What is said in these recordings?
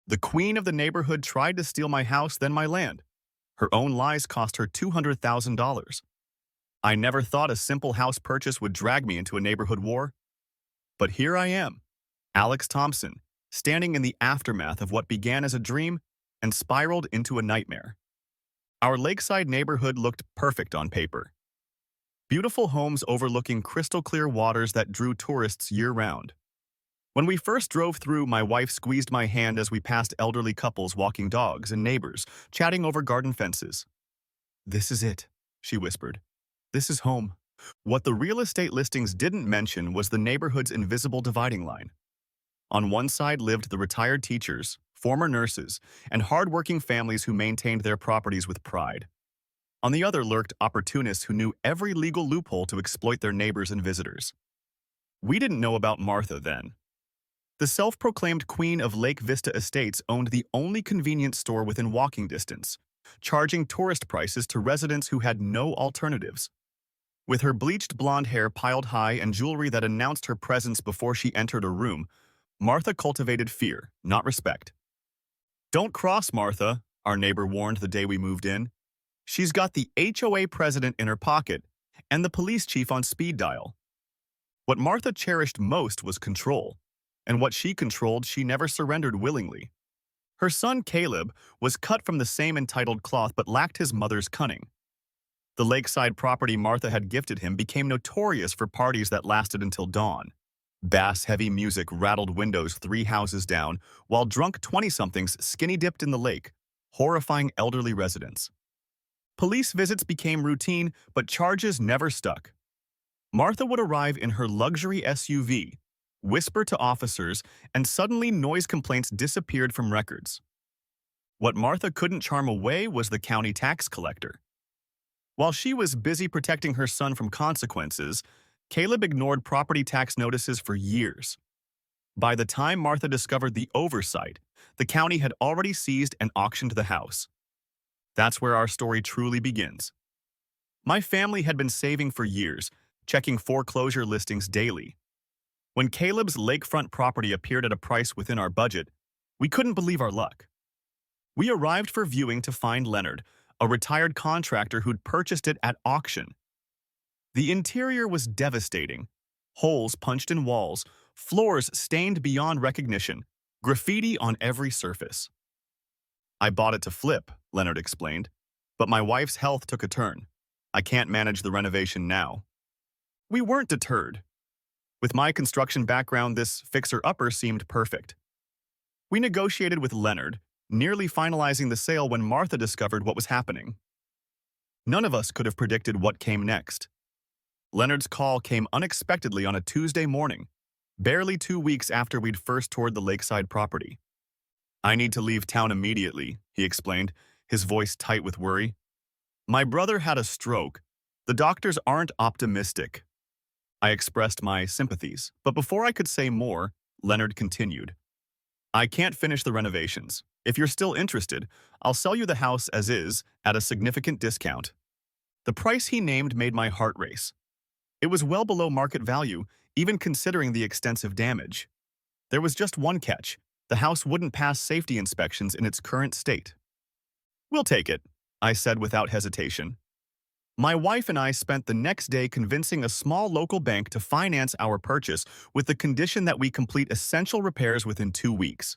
The queen of the neighborhood tried to steal my house, then my land. Her own lies cost her $200,000. I never thought a simple house purchase would drag me into a neighborhood war. But here I am, Alex Thompson, standing in the aftermath of what began as a dream and spiraled into a nightmare. Our lakeside neighborhood looked perfect on paper. Beautiful homes overlooking crystal-clear waters that drew tourists year-round. When we first drove through, my wife squeezed my hand as we passed elderly couples walking dogs and neighbors chatting over garden fences. "This is it," she whispered. "This is home." What the real estate listings didn't mention was the neighborhood's invisible dividing line. On one side lived the retired teachers, former nurses, and hardworking families who maintained their properties with pride. On the other lurked opportunists who knew every legal loophole to exploit their neighbors and visitors. We didn't know about Martha then. The self-proclaimed queen of Lake Vista Estates owned the only convenience store within walking distance, charging tourist prices to residents who had no alternatives. With her bleached blonde hair piled high and jewelry that announced her presence before she entered a room, Martha cultivated fear, not respect. "Don't cross, Martha," our neighbor warned the day we moved in. "She's got the HOA president in her pocket and the police chief on speed dial." What Martha cherished most was control, and what she controlled she never surrendered willingly. Her son Caleb was cut from the same entitled cloth but lacked his mother's cunning. The lakeside property Martha had gifted him became notorious for parties that lasted until dawn. Bass-heavy music rattled windows 3 houses down, while drunk 20-somethings skinny-dipped in the lake, horrifying elderly residents. Police visits became routine, but charges never stuck. Martha would arrive in her luxury SUV, whisper to officers, and suddenly noise complaints disappeared from records. What Martha couldn't charm away was the county tax collector. While she was busy protecting her son from consequences, Caleb ignored property tax notices for years. By the time Martha discovered the oversight, the county had already seized and auctioned the house. That's where our story truly begins. My family had been saving for years, checking foreclosure listings daily. When Caleb's lakefront property appeared at a price within our budget, we couldn't believe our luck. We arrived for viewing to find Leonard, a retired contractor who'd purchased it at auction. The interior was devastating. Holes punched in walls, floors stained beyond recognition, graffiti on every surface. "I bought it to flip," Leonard explained, "but my wife's health took a turn. I can't manage the renovation now." We weren't deterred. With my construction background, this fixer-upper seemed perfect. We negotiated with Leonard, nearly finalizing the sale when Martha discovered what was happening. None of us could have predicted what came next. Leonard's call came unexpectedly on a Tuesday morning, barely 2 weeks after we'd first toured the lakeside property. "I need to leave town immediately," he explained, his voice tight with worry. "My brother had a stroke. The doctors aren't optimistic." I expressed my sympathies, but before I could say more, Leonard continued. "I can't finish the renovations. If you're still interested, I'll sell you the house as is at a significant discount." The price he named made my heart race. It was well below market value, even considering the extensive damage. There was just one catch. The house wouldn't pass safety inspections in its current state. "We'll take it," I said without hesitation. My wife and I spent the next day convincing a small local bank to finance our purchase with the condition that we complete essential repairs within 2 weeks.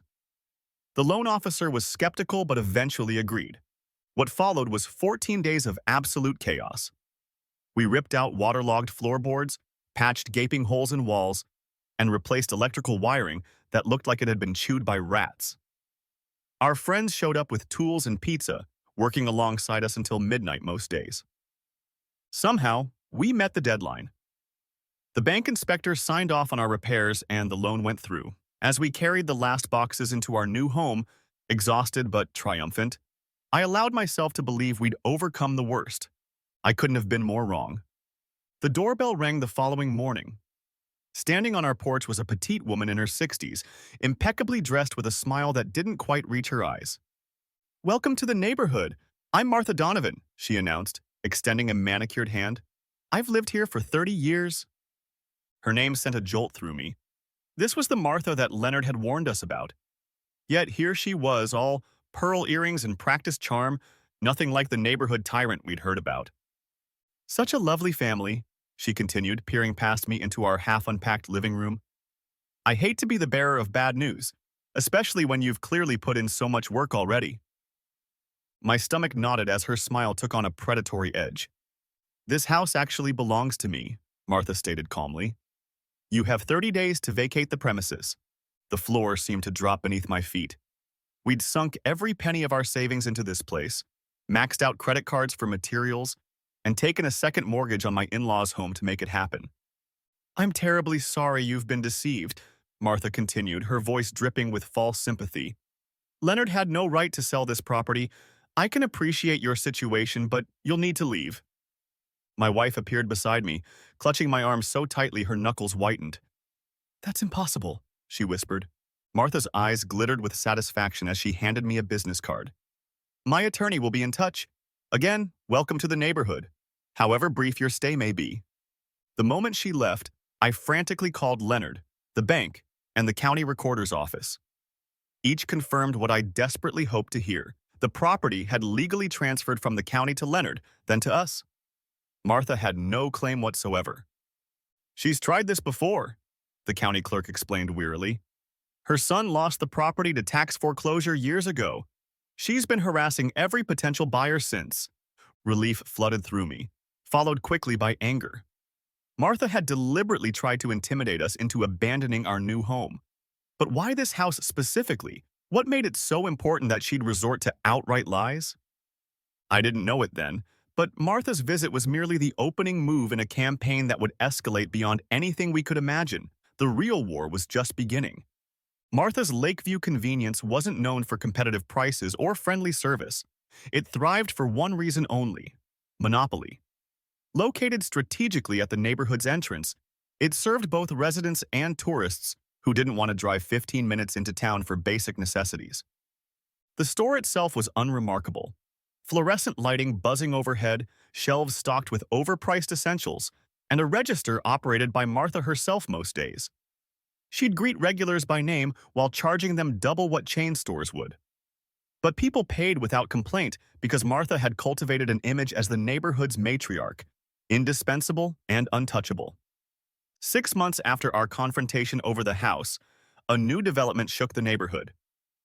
The loan officer was skeptical but eventually agreed. What followed was 14 days of absolute chaos. We ripped out waterlogged floorboards, patched gaping holes in walls, and replaced electrical wiring that looked like it had been chewed by rats. Our friends showed up with tools and pizza, working alongside us until midnight most days. Somehow, we met the deadline. The bank inspector signed off on our repairs and the loan went through. As we carried the last boxes into our new home, exhausted but triumphant, I allowed myself to believe we'd overcome the worst. I couldn't have been more wrong. The doorbell rang the following morning. Standing on our porch was a petite woman in her 60s, impeccably dressed with a smile that didn't quite reach her eyes. "Welcome to the neighborhood. I'm Martha Donovan," she announced, extending a manicured hand. "I've lived here for 30 years. Her name sent a jolt through me. This was the Martha that Leonard had warned us about. Yet here she was, all pearl earrings and practiced charm, nothing like the neighborhood tyrant we'd heard about. Such a lovely family, she continued, peering past me into our half-unpacked living room. I hate to be the bearer of bad news, especially when you've clearly put in so much work already. My stomach nodded as her smile took on a predatory edge. This house actually belongs to me, Martha stated calmly. You have 30 days to vacate the premises. The floor seemed to drop beneath my feet. We'd sunk every penny of our savings into this place, maxed out credit cards for materials, and taken a second mortgage on my in-laws' home to make it happen. I'm terribly sorry you've been deceived, Martha continued, her voice dripping with false sympathy. Leonard had no right to sell this property. I can appreciate your situation, but you'll need to leave. My wife appeared beside me, clutching my arm so tightly her knuckles whitened. That's impossible, she whispered. Martha's eyes glittered with satisfaction as she handed me a business card. My attorney will be in touch. Again, welcome to the neighborhood, however brief your stay may be. The moment she left, I frantically called Leonard, the bank, and the county recorder's office. Each confirmed what I desperately hoped to hear. The property had legally transferred from the county to Leonard, then to us. Martha had no claim whatsoever. She's tried this before, the county clerk explained wearily. Her son lost the property to tax foreclosure years ago. She's been harassing every potential buyer since. Relief flooded through me, followed quickly by anger. Martha had deliberately tried to intimidate us into abandoning our new home. But why this house specifically? What made it so important that she'd resort to outright lies? I didn't know it then, but Martha's visit was merely the opening move in a campaign that would escalate beyond anything we could imagine. The real war was just beginning. Martha's Lakeview convenience wasn't known for competitive prices or friendly service. It thrived for one reason only: monopoly. Located strategically at the neighborhood's entrance, it served both residents and tourists who didn't want to drive 15 minutes into town for basic necessities. The store itself was unremarkable. Fluorescent lighting buzzing overhead, shelves stocked with overpriced essentials, and a register operated by Martha herself most days. She'd greet regulars by name while charging them double what chain stores would. But people paid without complaint because Martha had cultivated an image as the neighborhood's matriarch, indispensable and untouchable. 6 months after our confrontation over the house, a new development shook the neighborhood.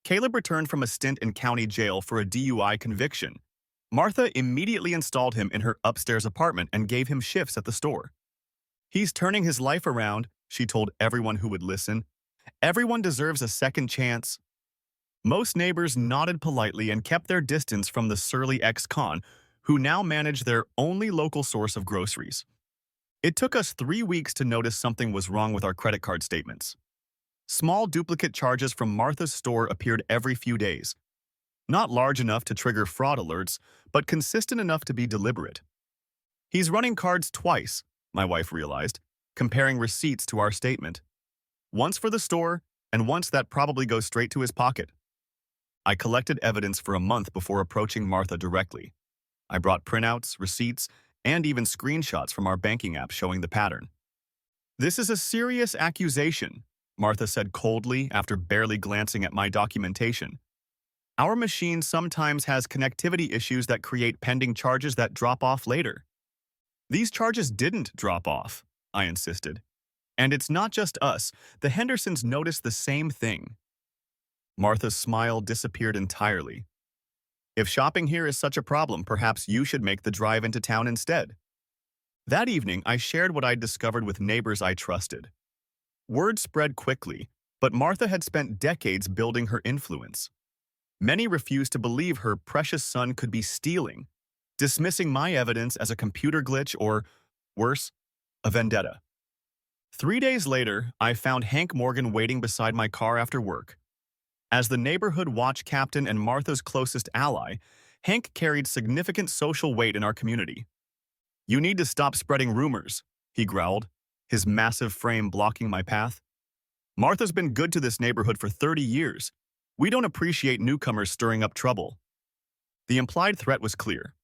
Caleb returned from a stint in county jail for a DUI conviction. Martha immediately installed him in her upstairs apartment and gave him shifts at the store. He's turning his life around, she told everyone who would listen. Everyone deserves a second chance. Most neighbors nodded politely and kept their distance from the surly ex-con, who now managed their only local source of groceries. It took us 3 weeks to notice something was wrong with our credit card statements. Small duplicate charges from Martha's store appeared every few days. Not large enough to trigger fraud alerts, but consistent enough to be deliberate. He's running cards twice, my wife realized, comparing receipts to our statement. Once for the store, and once that probably goes straight to his pocket. I collected evidence for a month before approaching Martha directly. I brought printouts, receipts, and even screenshots from our banking app showing the pattern. This is a serious accusation, Martha said coldly after barely glancing at my documentation. Our machine sometimes has connectivity issues that create pending charges that drop off later. These charges didn't drop off, I insisted. And it's not just us. The Hendersons noticed the same thing. Martha's smile disappeared entirely. If shopping here is such a problem, perhaps you should make the drive into town instead. That evening, I shared what I'd discovered with neighbors I trusted. Word spread quickly, but Martha had spent decades building her influence. Many refused to believe her precious son could be stealing, dismissing my evidence as a computer glitch or, worse, a vendetta. 3 days later, I found Hank Morgan waiting beside my car after work. As the neighborhood watch captain and Martha's closest ally, Hank carried significant social weight in our community. You need to stop spreading rumors, he growled, his massive frame blocking my path. Martha's been good to this neighborhood for 30 years. We don't appreciate newcomers stirring up trouble. The implied threat was clear.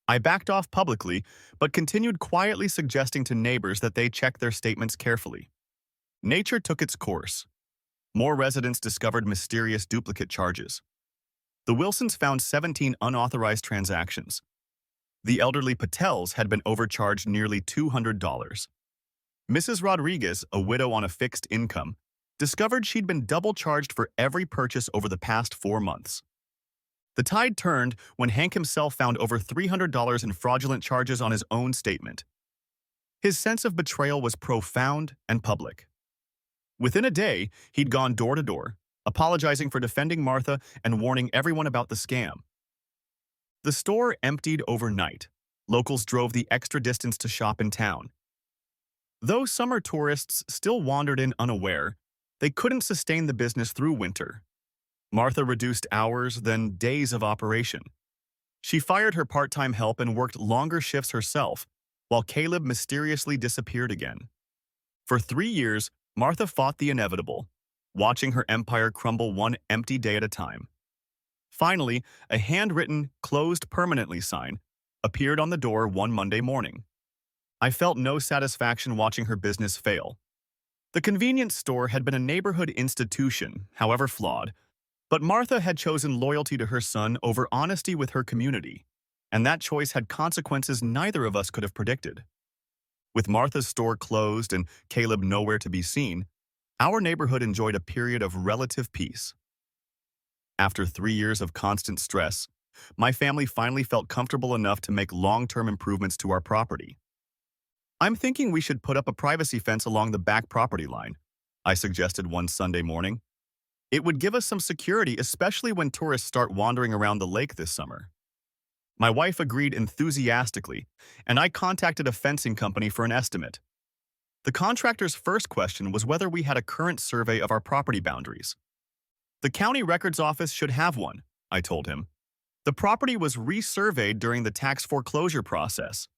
I backed off publicly, but continued quietly suggesting to neighbors that they check their statements carefully. Nature took its course. More residents discovered mysterious duplicate charges. The Wilsons found 17 unauthorized transactions. The elderly Patels had been overcharged nearly $200. Mrs. Rodriguez, a widow on a fixed income, discovered she'd been double charged for every purchase over the past 4 months. The tide turned when Hank himself found over $300 in fraudulent charges on his own statement. His sense of betrayal was profound and public. Within a day, he'd gone door to door, apologizing for defending Martha and warning everyone about the scam. The store emptied overnight. Locals drove the extra distance to shop in town. Though summer tourists still wandered in unaware, they couldn't sustain the business through winter. Martha reduced hours, then days of operation. She fired her part-time help and worked longer shifts herself, while Caleb mysteriously disappeared again. For 3 years, Martha fought the inevitable, watching her empire crumble one empty day at a time. Finally, a handwritten, closed permanently sign appeared on the door one Monday morning. I felt no satisfaction watching her business fail. The convenience store had been a neighborhood institution, however flawed, but Martha had chosen loyalty to her son over honesty with her community, and that choice had consequences neither of us could have predicted. With Martha's store closed and Caleb nowhere to be seen, our neighborhood enjoyed a period of relative peace. After 3 years of constant stress, my family finally felt comfortable enough to make long-term improvements to our property. "I'm thinking we should put up a privacy fence along the back property line," I suggested one Sunday morning. "It would give us some security, especially when tourists start wandering around the lake this summer." My wife agreed enthusiastically, and I contacted a fencing company for an estimate. The contractor's first question was whether we had a current survey of our property boundaries. "The county records office should have one," I told him. The property was resurveyed during the tax foreclosure process.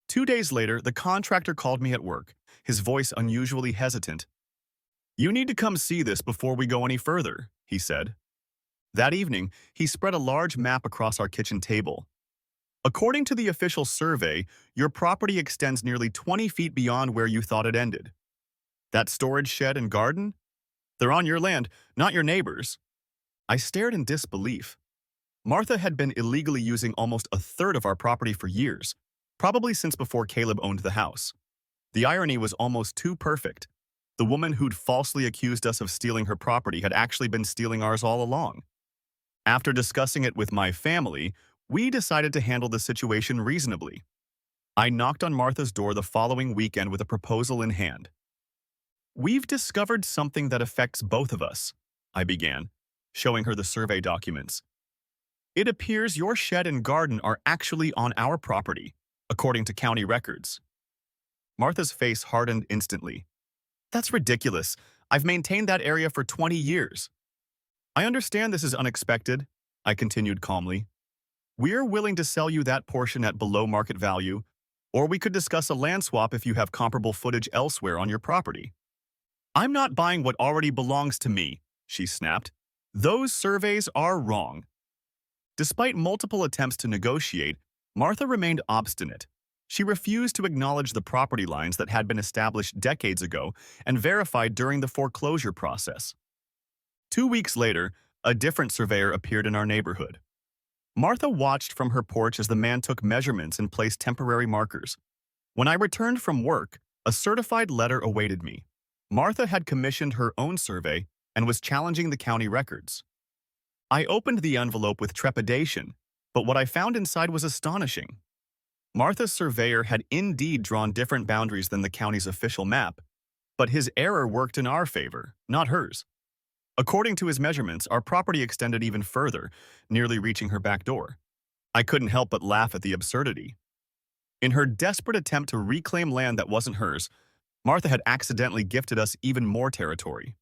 2 days later, the contractor called me at work, his voice unusually hesitant. "You need to come see this before we go any further," he said. That evening, he spread a large map across our kitchen table. "According to the official survey, your property extends nearly 20 feet beyond where you thought it ended. That storage shed and garden? They're on your land, not your neighbor's." I stared in disbelief. Martha had been illegally using almost a third of our property for years, probably since before Caleb owned the house. The irony was almost too perfect. The woman who'd falsely accused us of stealing her property had actually been stealing ours all along. After discussing it with my family, we decided to handle the situation reasonably. I knocked on Martha's door the following weekend with a proposal in hand. "We've discovered something that affects both of us," I began, showing her the survey documents. "It appears your shed and garden are actually on our property, according to county records." Martha's face hardened instantly. "That's ridiculous. I've maintained that area for 20 years. "I understand this is unexpected," I continued calmly. "We're willing to sell you that portion at below market value, or we could discuss a land swap if you have comparable footage elsewhere on your property." "I'm not buying what already belongs to me," she snapped. "Those surveys are wrong." Despite multiple attempts to negotiate, Martha remained obstinate. She refused to acknowledge the property lines that had been established decades ago and verified during the foreclosure process. 2 weeks later, a different surveyor appeared in our neighborhood. Martha watched from her porch as the man took measurements and placed temporary markers. When I returned from work, a certified letter awaited me. Martha had commissioned her own survey and was challenging the county records. I opened the envelope with trepidation, but what I found inside was astonishing. Martha's surveyor had indeed drawn different boundaries than the county's official map, but his error worked in our favor, not hers. According to his measurements, our property extended even further, nearly reaching her back door. I couldn't help but laugh at the absurdity. In her desperate attempt to reclaim land that wasn't hers, Martha had accidentally gifted us even more territory.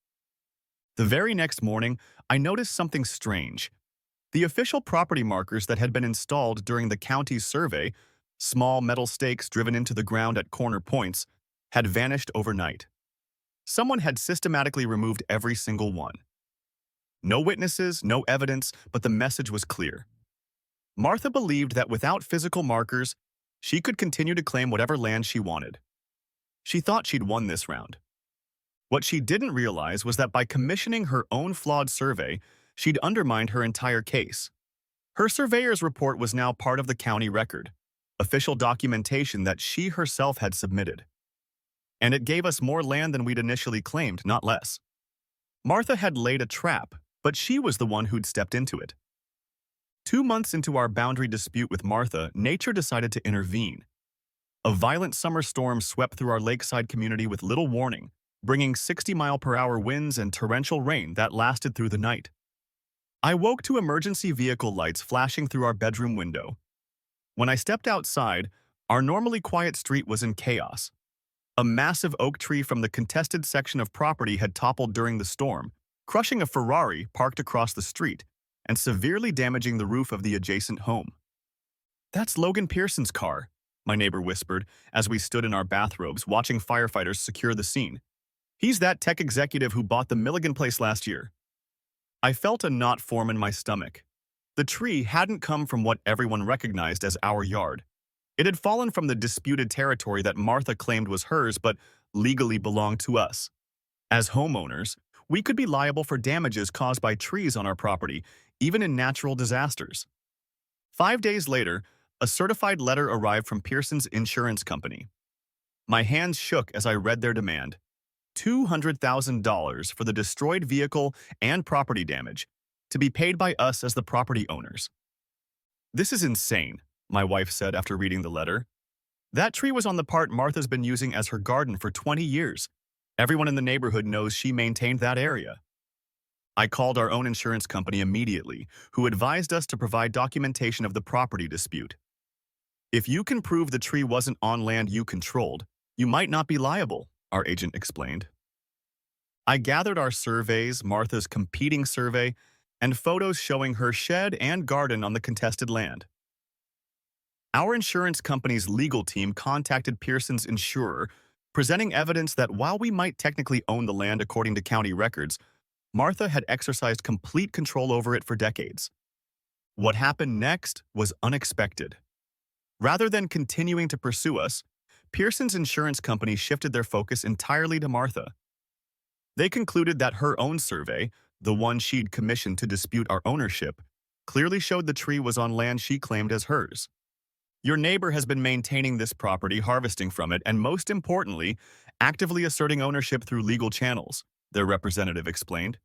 The very next morning, I noticed something strange. The official property markers that had been installed during the county's survey, small metal stakes driven into the ground at corner points, had vanished overnight. Someone had systematically removed every single one. No witnesses, no evidence, but the message was clear. Martha believed that without physical markers, she could continue to claim whatever land she wanted. She thought she'd won this round. What she didn't realize was that by commissioning her own flawed survey, she'd undermined her entire case. Her surveyor's report was now part of the county record, official documentation that she herself had submitted. And it gave us more land than we'd initially claimed, not less. Martha had laid a trap, but she was the one who'd stepped into it. 2 months into our boundary dispute with Martha, nature decided to intervene. A violent summer storm swept through our lakeside community with little warning, bringing 60-mile-per-hour winds and torrential rain that lasted through the night. I woke to emergency vehicle lights flashing through our bedroom window. When I stepped outside, our normally quiet street was in chaos. A massive oak tree from the contested section of property had toppled during the storm, crushing a Ferrari parked across the street and severely damaging the roof of the adjacent home. "That's Logan Pearson's car," my neighbor whispered as we stood in our bathrobes watching firefighters secure the scene. "He's that tech executive who bought the Milligan place last year." I felt a knot form in my stomach. The tree hadn't come from what everyone recognized as our yard. It had fallen from the disputed territory that Martha claimed was hers but legally belonged to us. As homeowners, we could be liable for damages caused by trees on our property, even in natural disasters. 5 days later, a certified letter arrived from Pearson's insurance company. My hands shook as I read their demand: $200,000 for the destroyed vehicle and property damage, to be paid by us as the property owners. "This is insane," my wife said after reading the letter. "That tree was on the part Martha's been using as her garden for 20 years. Everyone in the neighborhood knows she maintained that area." I called our own insurance company immediately, who advised us to provide documentation of the property dispute. "If you can prove the tree wasn't on land you controlled, you might not be liable," our agent explained. I gathered our surveys, Martha's competing survey, and photos showing her shed and garden on the contested land. Our insurance company's legal team contacted Pearson's insurer, presenting evidence that while we might technically own the land according to county records, Martha had exercised complete control over it for decades. What happened next was unexpected. Rather than continuing to pursue us, Pearson's insurance company shifted their focus entirely to Martha. They concluded that her own survey, the one she'd commissioned to dispute our ownership, clearly showed the tree was on land she claimed as hers. "Your neighbor has been maintaining this property, harvesting from it, and most importantly, actively asserting ownership through legal channels," their representative explained.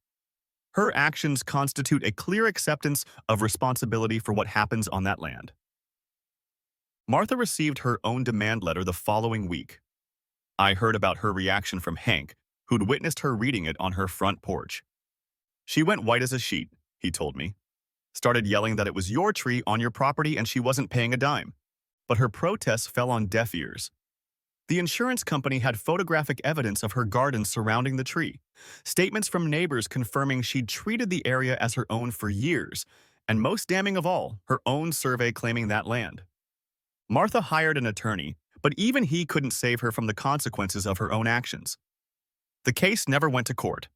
"Her actions constitute a clear acceptance of responsibility for what happens on that land." Martha received her own demand letter the following week. I heard about her reaction from Hank, who'd witnessed her reading it on her front porch. "She went white as a sheet," he told me. "Started yelling that it was your tree on your property and she wasn't paying a dime." But her protests fell on deaf ears. The insurance company had photographic evidence of her garden surrounding the tree, statements from neighbors confirming she'd treated the area as her own for years, and most damning of all, her own survey claiming that land. Martha hired an attorney, but even he couldn't save her from the consequences of her own actions. The case never went to court.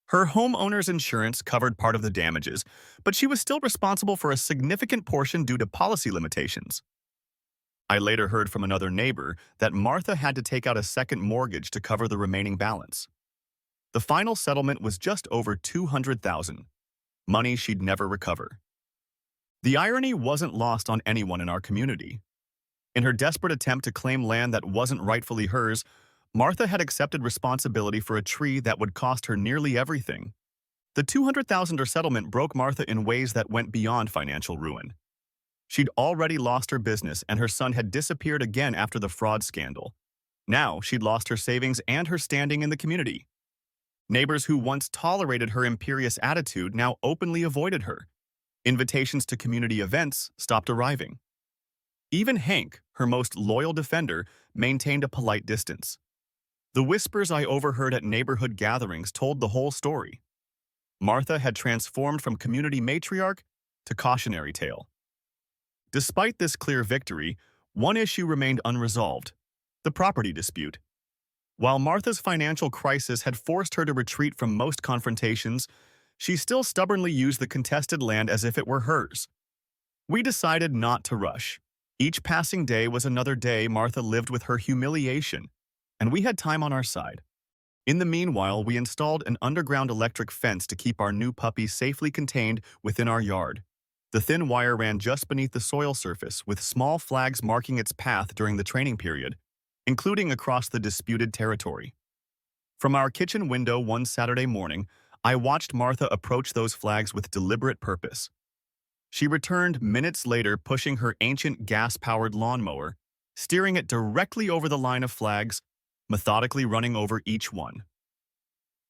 Her homeowner's insurance covered part of the damages, but she was still responsible for a significant portion due to policy limitations. I later heard from another neighbor that Martha had to take out a second mortgage to cover the remaining balance. The final settlement was just over $200,000, money she'd never recover. The irony wasn't lost on anyone in our community. In her desperate attempt to claim land that wasn't rightfully hers, Martha had accepted responsibility for a tree that would cost her nearly everything. The $200,000 settlement broke Martha in ways that went beyond financial ruin. She'd already lost her business and her son had disappeared again after the fraud scandal. Now she'd lost her savings and her standing in the community. Neighbors who once tolerated her imperious attitude now openly avoided her. Invitations to community events stopped arriving. Even Hank, her most loyal defender, maintained a polite distance. The whispers I overheard at neighborhood gatherings told the whole story. Martha had transformed from community matriarch to cautionary tale. Despite this clear victory, one issue remained unresolved: the property dispute. While Martha's financial crisis had forced her to retreat from most confrontations, she still stubbornly used the contested land as if it were hers. We decided not to rush. Each passing day was another day Martha lived with her humiliation, and we had time on our side. In the meanwhile, we installed an underground electric fence to keep our new puppy safely contained within our yard. The thin wire ran just beneath the soil surface, with small flags marking its path during the training period, including across the disputed territory. From our kitchen window one Saturday morning, I watched Martha approach those flags with deliberate purpose. She returned minutes later pushing her ancient gas-powered lawnmower, steering it directly over the line of flags, methodically running over each one.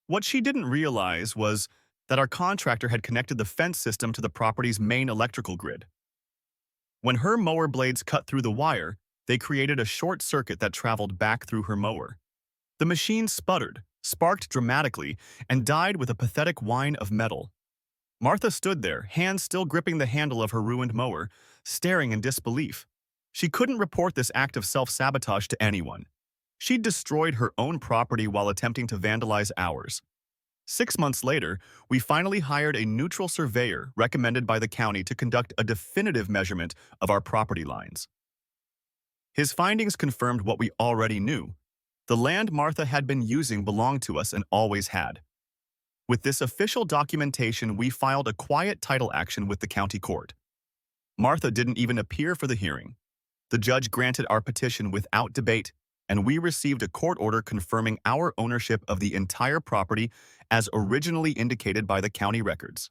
What she didn't realize was that our contractor had connected the fence system to the property's main electrical grid. When her mower blades cut through the wire, they created a short circuit that traveled back through her mower. The machine sputtered, sparked dramatically, and died with a pathetic whine of metal. Martha stood there, hands still gripping the handle of her ruined mower, staring in disbelief. She couldn't report this act of self-sabotage to anyone. She'd destroyed her own property while attempting to vandalize ours. 6 months later, we finally hired a neutral surveyor recommended by the county to conduct a definitive measurement of our property lines. His findings confirmed what we already knew. The land Martha had been using belonged to us and always had. With this official documentation, we filed a quiet title action with the county court. Martha didn't even appear for the hearing. The judge granted our petition without debate, and we received a court order confirming our ownership of the entire property as originally indicated by the county records.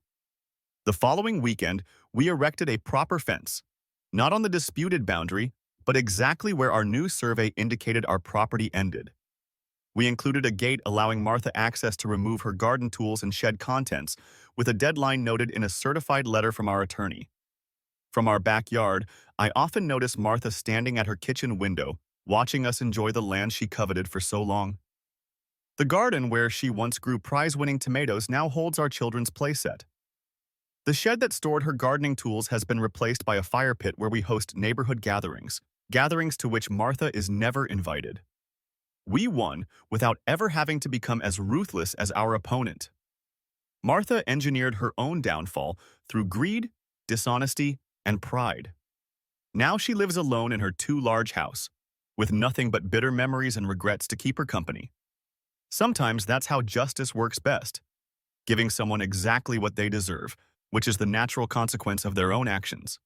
The following weekend, we erected a proper fence, not on the disputed boundary, but exactly where our new survey indicated our property ended. We included a gate allowing Martha access to remove her garden tools and shed contents, with a deadline noted in a certified letter from our attorney. From our backyard, I often notice Martha standing at her kitchen window, watching us enjoy the land she coveted for so long. The garden where she once grew prize-winning tomatoes now holds our children's playset. The shed that stored her gardening tools has been replaced by a fire pit where we host neighborhood gatherings to which Martha is never invited. We won without ever having to become as ruthless as our opponent. Martha engineered her own downfall through greed, dishonesty, and pride. Now she lives alone in her too-large house, with nothing but bitter memories and regrets to keep her company. Sometimes that's how justice works best, giving someone exactly what they deserve, which is the natural consequence of their own actions.